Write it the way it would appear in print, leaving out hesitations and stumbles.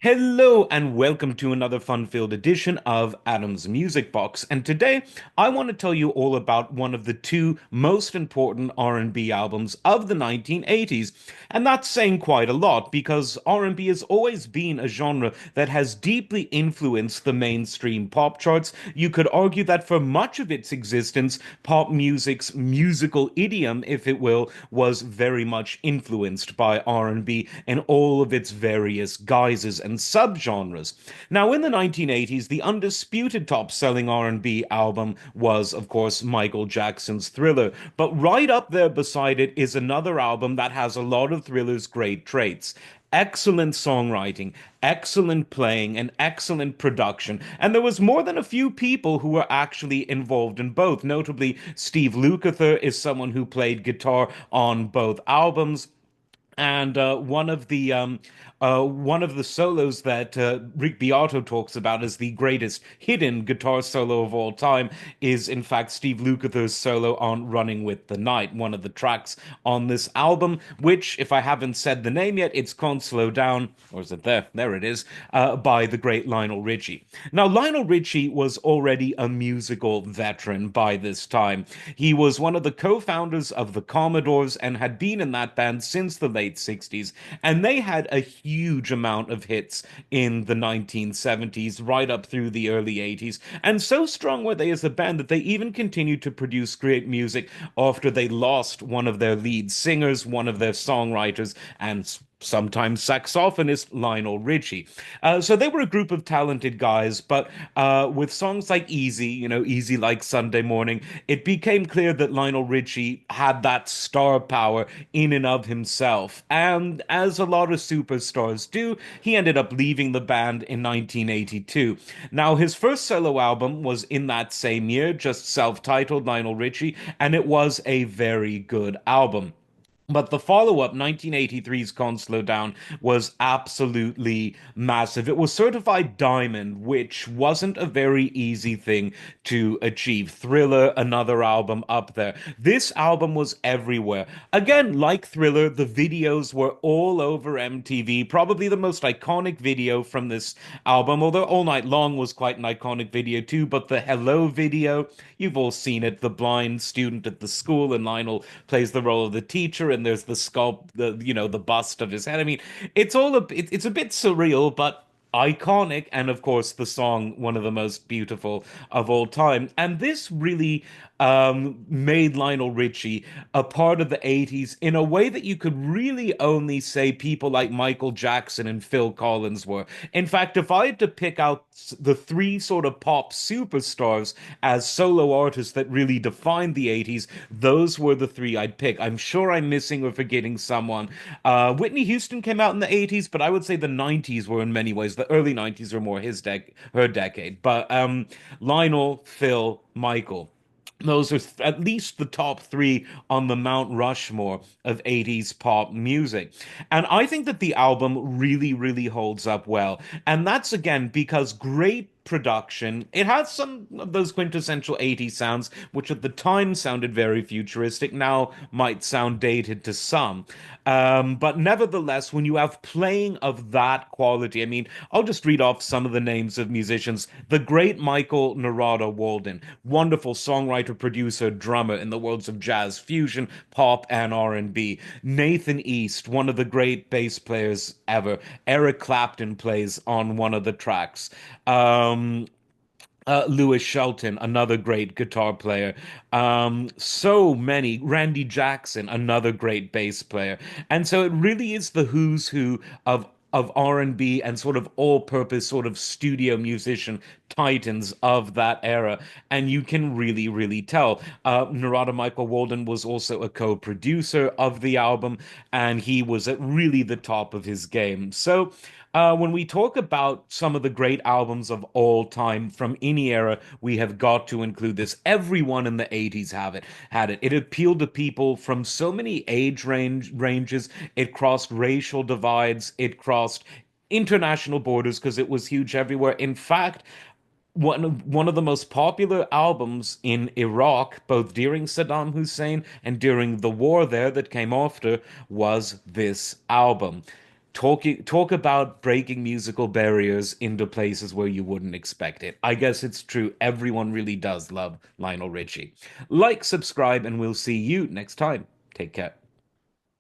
Hello and welcome to another fun-filled edition of Adam's Music Box. And today I want to tell you all about one of the two most important R&B albums of the 1980s. And that's saying quite a lot because R&B has always been a genre that has deeply influenced the mainstream pop charts. You could argue that for much of its existence, pop music's musical idiom, if it will, was very much influenced by R&B and all of its various guises and subgenres. Now, in the 1980s, the undisputed top-selling R&B album was, of course, Michael Jackson's Thriller, but right up there beside it is another album that has a lot of Thriller's great traits. Excellent songwriting, excellent playing, and excellent production. And there was more than a few people who were actually involved in both. Notably, Steve Lukather is someone who played guitar on both albums. And one of the solos that Rick Beato talks about as the greatest hidden guitar solo of all time is, in fact, Steve Lukather's solo on "Running with the Night," one of the tracks on this album. Which, if I haven't said the name yet, it's called "Slow Down," or is it there? There it is, by the great Lionel Richie. Now, Lionel Richie was already a musical veteran by this time. He was one of the co-founders of the Commodores and had been in that band since the late 60s, and they had a huge amount of hits in the 1970s, right up through the early 80s. And so strong were they as a band that they even continued to produce great music after they lost one of their lead singers, one of their songwriters, and sometimes saxophonist Lionel Richie. So they were a group of talented guys, but with songs like Easy, Easy like Sunday Morning, it became clear that Lionel Richie had that star power in and of himself. And as a lot of superstars do, he ended up leaving the band in 1982. Now, his first solo album was in that same year, just self-titled Lionel Richie, and it was a very good album. But the follow-up, 1983's Can't Slow Down, was absolutely massive. It was certified diamond, which wasn't a very easy thing to achieve. Thriller, another album up there. This album was everywhere. Again, like Thriller, the videos were all over MTV. Probably the most iconic video from this album, although All Night Long was quite an iconic video too. But the Hello video, you've all seen it. The blind student at the school, and Lionel plays the role of the teacher, and there's the sculpt, the bust of his head. I mean, it's a bit surreal, but iconic, and of course the song one of the most beautiful of all time. And this really made Lionel Richie a part of the 80s in a way that you could really only say people like Michael Jackson and Phil Collins were. In fact, if I had to pick out the three sort of pop superstars as solo artists that really defined the 80s, those were the three I'd pick. I'm sure I'm missing or forgetting someone. Whitney Houston came out in the 80s, but I would say the 90s were in many ways. The early 90s were more her decade. But Lionel, Phil, Michael. Those are at least the top three on the Mount Rushmore of 80s pop music. And I think that the album really, really holds up well. And that's again because great production. It has some of those quintessential 80s sounds, which at the time sounded very futuristic, now might sound dated to some. But nevertheless, when you have playing of that quality, I mean, I'll just read off some of the names of musicians. The great Michael Narada Walden, wonderful songwriter, producer, drummer in the worlds of jazz, fusion, pop, and R&B. Nathan East, one of the great bass players ever. Eric Clapton plays on one of the tracks. Lewis Shelton, another great guitar player. So many. Randy Jackson, another great bass player. And so it really is the who's who of R&B and sort of all-purpose sort of studio musician titans of that era, and you can really, really tell. Narada Michael Walden was also a co-producer of the album, and he was at really the top of his game. So when we talk about some of the great albums of all time from any era, we have got to include this. Everyone in the 80s had it. It appealed to people from so many ranges. It crossed racial divides. It crossed international borders because it was huge everywhere. In fact, one of the most popular albums in Iraq, both during Saddam Hussein and during the war there that came after, was this album. talk about breaking musical barriers into places where you wouldn't expect it. I guess it's true. Everyone really does love Lionel Richie. Like, subscribe, and we'll see you next time. Take care.